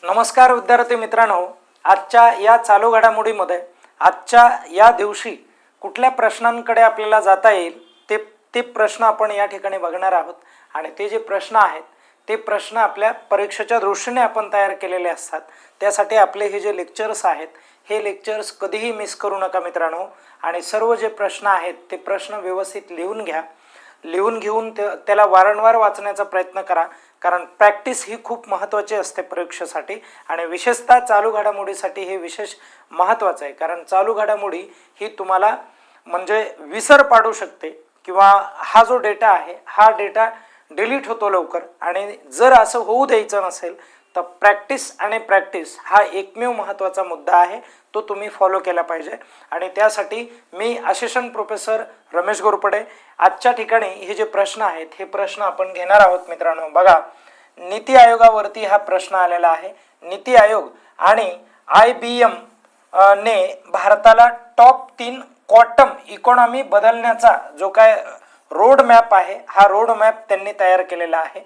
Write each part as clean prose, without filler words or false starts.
नमस्कार विद्यार्थी मित्रांनो, आजच्या या चालू घडामोडीमध्ये आजच्या या दिवशी कुठल्या प्रश्नांकडे आपल्याला जाता येईल ते प्रश्न आपण या ठिकाणी बघणार आहोत। आणि ते जे प्रश्न आहेत ते प्रश्न आपल्या परीक्षेच्या दृष्टीने आपण तयार केलेले असतात। त्यासाठी आपले हे जे लेक्चर्स आहेत हे लेक्चर्स कधीही मिस करू नका मित्रांनो। आणि सर्व जे प्रश्न आहेत ते प्रश्न व्यवस्थित लिहून घ्या, लिहून घेऊन त्याला वारंवार वाचण्याचा प्रयत्न करा, कारण प्रॅक्टिस ही खूप महत्त्वाची असते परीक्षेसाठी। आणि विशेषतः चालू घडामोडीसाठी हे विशेष महत्त्वाचं आहे, कारण चालू घडामोडी ही तुम्हाला म्हणजे विसर पाडू शकते किंवा हा जो डेटा आहे हा डेटा डिलीट होतो लवकर। आणि जर असं होऊ द्यायचं नसेल तर प्रॅक्टिस हा एकमेव महत्त्वाचा मुद्दा आहे, तो तुम्ही फॉलो केला पाहिजे। आणि त्यासाठी मी असिस्टंट प्रोफेसर रमेश गोरपडे आजच्या ठिकाणी हे जे प्रश्न आहेत हे प्रश्न आपण घेणार आहोत मित्रांनो। बघा, नीती आयोगावरती हा प्रश्न आलेला आहे। नीती आयोग आणि IBM ने भारताला टॉप 3 क्वांटम इकॉनॉमी बदलण्याचा जो काय रोड मॅप आहे हा रोड मॅप त्यांनी तयार केलेला आहे।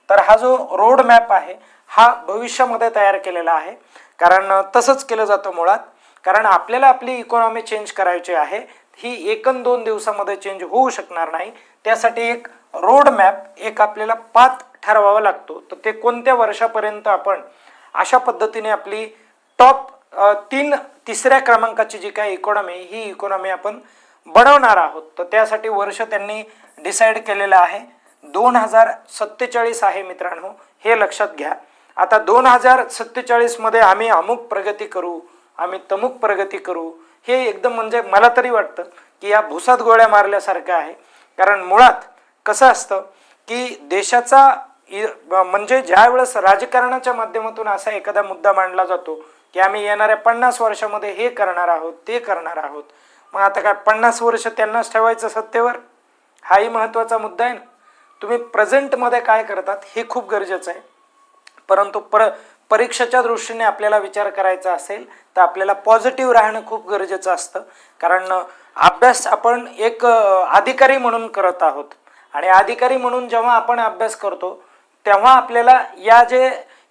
तर हा जो रोड मॅप आहे हा भविष्यामध्ये तयार केलेला आहे, कारण तसंच केलं जातं मुळात। कारण आपल्याला आपली इकॉनॉमी चेंज करायची आहे, ही 1-2 दिवसामध्ये चेंज होऊ शकणार नाही। त्यासाठी एक रोड मॅप एक आपल्याला पाथ ठरवावा लागतो। तर ते कोणत्या वर्षापर्यंत आपण अशा पद्धतीने आपली टॉप 3 तिसऱ्या क्रमांकाची जी काही इकॉनॉमी ही इकॉनॉमी आपण बनवणार आहोत। तर त्यासाठी वर्ष त्यांनी डिसाईड केलेलं आहे 2047 आहे मित्रांनो, हे लक्षात घ्या। आता 2047 मध्ये आम्ही अमुक प्रगती करू, आम्ही तमुक प्रगती करू, हे एकदम म्हणजे मला तरी वाटतं की या भुसात गोळ्या मारल्यासारखं आहे। कारण मुळात कसं असतं की देशाचा म्हणजे ज्या वेळेस राजकारणाच्या माध्यमातून असा एखादा मुद्दा मांडला जातो की आम्ही येणाऱ्या 50 वर्षामध्ये हे करणार आहोत ते करणार आहोत, मग आता काय 50 वर्ष त्यांनाच ठेवायचं सत्तेवर, हाही महत्त्वाचा मुद्दा आहे ना। तुम्ही प्रेझेंटमध्ये काय करतात हे खूप गरजेचं आहे। परंतु परीक्षेच्या दृष्टीने आपल्याला विचार करायचा असेल तर आपल्याला पॉझिटिव्ह राहणं खूप गरजेचं असतं। कारण अभ्यास आपण एक अधिकारी म्हणून करत आहोत, आणि अधिकारी म्हणून जेव्हा आपण अभ्यास करतो तेव्हा आपल्याला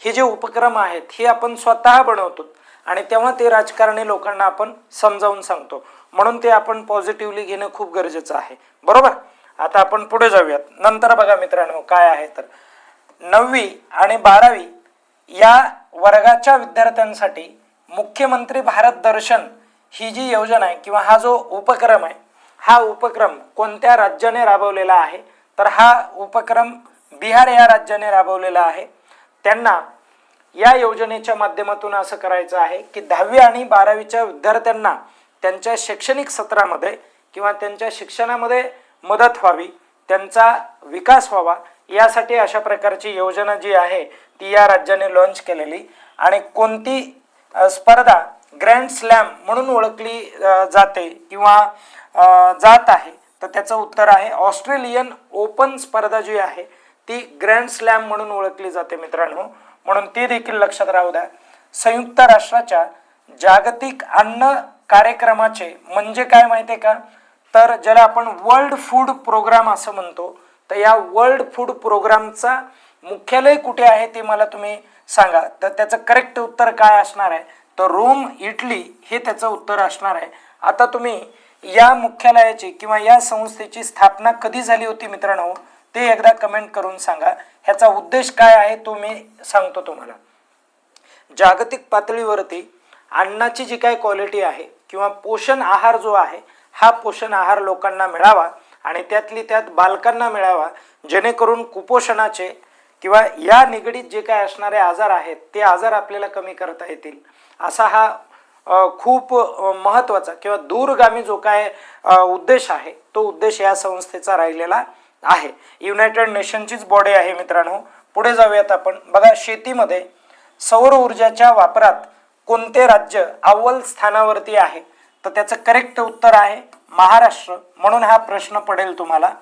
हे जे उपक्रम आहेत हे आपण स्वतः बनवतो, आणि तेव्हा ते राजकारणी लोकांना आपण समजावून सांगतो। म्हणून ते आपण पॉझिटिव्हली घेणं खूप गरजेचं आहे, बरोबर। आता आपण पुढे जाऊयात। नंतर बघा मित्रांनो काय आहे, तर 9वी आणि 12वी या वर्गाच्या विद्यार्थ्यांसाठी मुख्यमंत्री भारत दर्शन ही जी योजना आहे किंवा हा जो उपक्रम आहे हा उपक्रम कोणत्या राज्याने राबवलेला आहे, तर हा उपक्रम बिहार या राज्याने राबवलेला आहे। त्यांना या योजनेच्या माध्यमातून असं करायचं आहे की 10वी आणि 12वीच्या विद्यार्थ्यांना त्यांच्या शैक्षणिक सत्रामध्ये किंवा त्यांच्या शिक्षणामध्ये मदत व्हावी, त्यांचा विकास व्हावा, यासाठी अशा प्रकारची योजना जी आहे ती या राज्याने लॉन्च केलेली। आणि कोणती स्पर्धा ग्रँड स्लॅम म्हणून ओळखली जाते किंवा जात आहे, तर त्याचं उत्तर आहे ऑस्ट्रेलियन ओपन स्पर्धा जी आहे ती ग्रँड स्लॅम म्हणून ओळखली जाते मित्रांनो, म्हणून ते देखील लक्षात राहू द्या। संयुक्त राष्ट्राच्या जागतिक अन्न कार्यक्रमाचे म्हणजे काय माहिती आहे का, तर ज्याला आपण वर्ल्ड फूड प्रोग्राम असं म्हणतो, तर या वर्ल्ड फूड प्रोग्रामचा मुख्यालय कुठे आहे ते मला तुम्ही सांगा। तर त्याचं करेक्ट उत्तर काय असणार आहे, तर रोम इटली हे त्याचं उत्तर असणार आहे। आता तुम्ही या मुख्यालयाची किंवा या संस्थेची स्थापना कधी झाली होती मित्रांनो ते एकदा कमेंट करून सांगा। ह्याचा उद्देश काय आहे तो मी सांगतो तुम्हाला। जागतिक पातळीवरती अन्नाची जी काही क्वालिटी आहे किंवा पोषण आहार जो आहे हा पोषण आहार लोकांना मिळावा, आणि त्यातली त्यात बालकांना मिळावा, जेणेकरून कुपोषणाचे किंवा या निगडीत जे काय असणारे आजार आहेत ते आजार आपल्याला कमी करता येतील, असा हा खूप महत्त्वाचा किंवा दूरगामी जो काय उद्देश आहे तो उद्देश या संस्थेचा राहिलेला आहे। युनायटेड नेशनचीच बॉडी आहे मित्रांनो। पुढे जाऊयात आपण। बघा, शेतीमध्ये सौर ऊर्जाच्या वापरात कोणते राज्य अव्वल स्थानावरती आहे, तर त्याचं करेक्ट उत्तर आहे महाराष्ट्र। म्हणून हा प्रश्न पडेल तुम्हाला।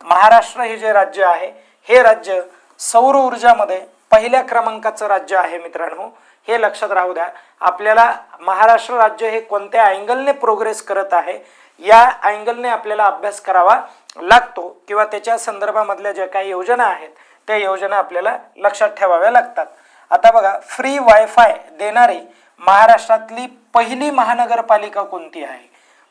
महाराष्ट्र हे जे राज्य आहे हे राज्य सौर ऊर्जामध्ये पहिल्या क्रमांकाचं राज्य आहे मित्रांनो, हे लक्षात राहू द्या। आपल्याला महाराष्ट्र राज्य हे कोणत्या अँगलने प्रोग्रेस करत आहे या अँगलने आपल्याला अभ्यास करावा लागतो, किंवा त्याच्या संदर्भामधल्या ज्या काही योजना आहेत त्या योजना आपल्याला लक्षात ठेवाव्या लागतात। आता बघा, फ्री वायफाय देणारी महाराष्ट्रातली पहिली महानगरपालिका कोणती आहे?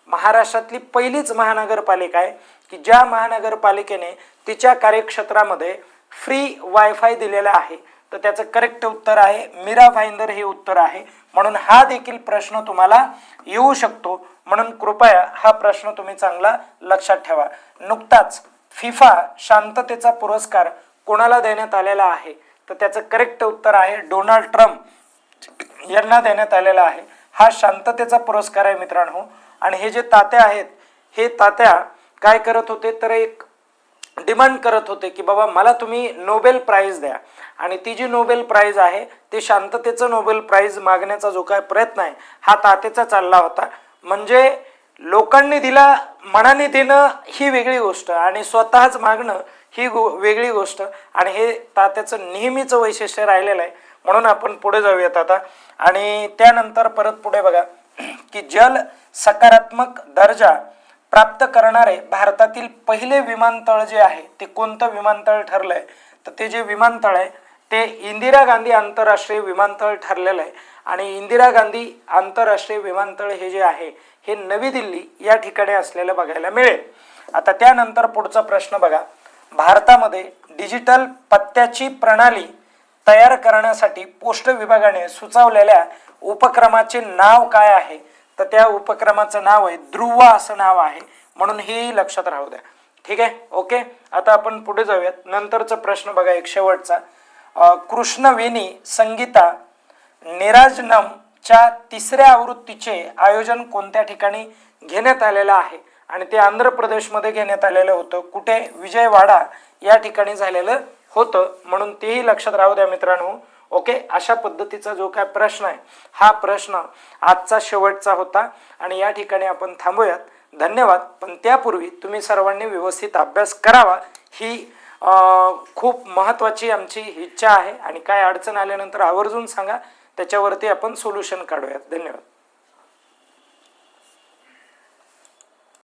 महाराष्ट्रातली पहिलीच महानगरपालिका आहे की ज्या महानगरपालिकेने तिच्या कार्यक्षेत्रामध्ये फ्री वायफाय दिलेला आहे. तर त्याचं करेक्ट उत्तर आहे मीरा भाईंदर हे उत्तर आहे. म्हणून हा देखील प्रश्न तुम्हाला येऊ शकतो, म्हणून कृपया हा प्रश्न तुम्ही चांगला लक्षात ठेवा. नुकताच फिफा शांततेचा पुरस्कार कोणाला देण्यात आलेला आहे? तर त्याचं करेक्ट उत्तर आहे डोनाल्ड ट्रम्प यांना देण्यात आलेला आहे. हा शांततेचा पुरस्कार आहे मित्रांनो. आणि हे जे तात्या आहेत, हे तात्या काय करत होते तर एक डिमांड करत होते की बाबा मला तुम्ही नोबेल प्राइज द्या. आणि ती जी नोबेल प्राइज आहे ते शांततेचं नोबेल प्राइज मागण्याचा जो काय प्रयत्न आहे हा तात्याचा चालला होता. म्हणजे लोकांनी दिला, मनाने देणं ही वेगळी गोष्ट आणि स्वतःच मागणं ही वेगळी गोष्ट. आणि हे तात्याचं नेहमीचं वैशिष्ट्य राहिलेलं आहे. म्हणून आपण पुढे जाऊयात आता. आणि त्यानंतर परत पुढे बघा की जल सकारात्मक दर्जा प्राप्त करणारे भारतातील पहिले विमानतळ जे आहे ते कोणतं विमानतळ ठरलंय? तर ते जे विमानतळ आहे ते इंदिरा गांधी आंतरराष्ट्रीय विमानतळ ठरलेलं आहे. आणि इंदिरा गांधी आंतरराष्ट्रीय विमानतळ हे जे आहे हे नवी दिल्ली या ठिकाणी असलेलं बघायला मिळेल. आता त्यानंतर पुढचा प्रश्न बघा, भारतामध्ये डिजिटल पत्त्याची प्रणाली तयार करण्यासाठी पोस्ट विभागाने सुचवलेल्या उपक्रमाचे नाव काय आहे? तर त्या उपक्रमाचं नाव आहे ध्रुवा असं नाव आहे. म्हणून हे लक्षात राहू द्या. ठीक आहे, ओके. आता आपण पुढे जाऊयात. नंतरचा प्रश्न बघा एक शेवटचा, कृष्णवेणी संगीता निराजनमच्या तिसऱ्या आवृत्तीचे आयोजन कोणत्या ठिकाणी घेण्यात आलेलं आहे? आणि ते आंध्र प्रदेशमध्ये घेण्यात आलेलं होतं. कुठे? विजयवाडा या ठिकाणी झालेलं होतं. म्हणून तेही लक्षात राहू द्या मित्रांनो. ओके, अशा पद्धतीचा जो काय प्रश्न आहे हा प्रश्न आजचा शेवटचा होता आणि या ठिकाणी आपण थांबूयात. धन्यवाद. पण त्यापूर्वी तुम्ही सर्वांनी व्यवस्थित अभ्यास करावा ही खूप महत्त्वाची आमची इच्छा आहे. आणि काय अडचण आल्यानंतर आवर्जून सांगा, त्याच्यावरती आपण सोल्युशन काढूयात. धन्यवाद.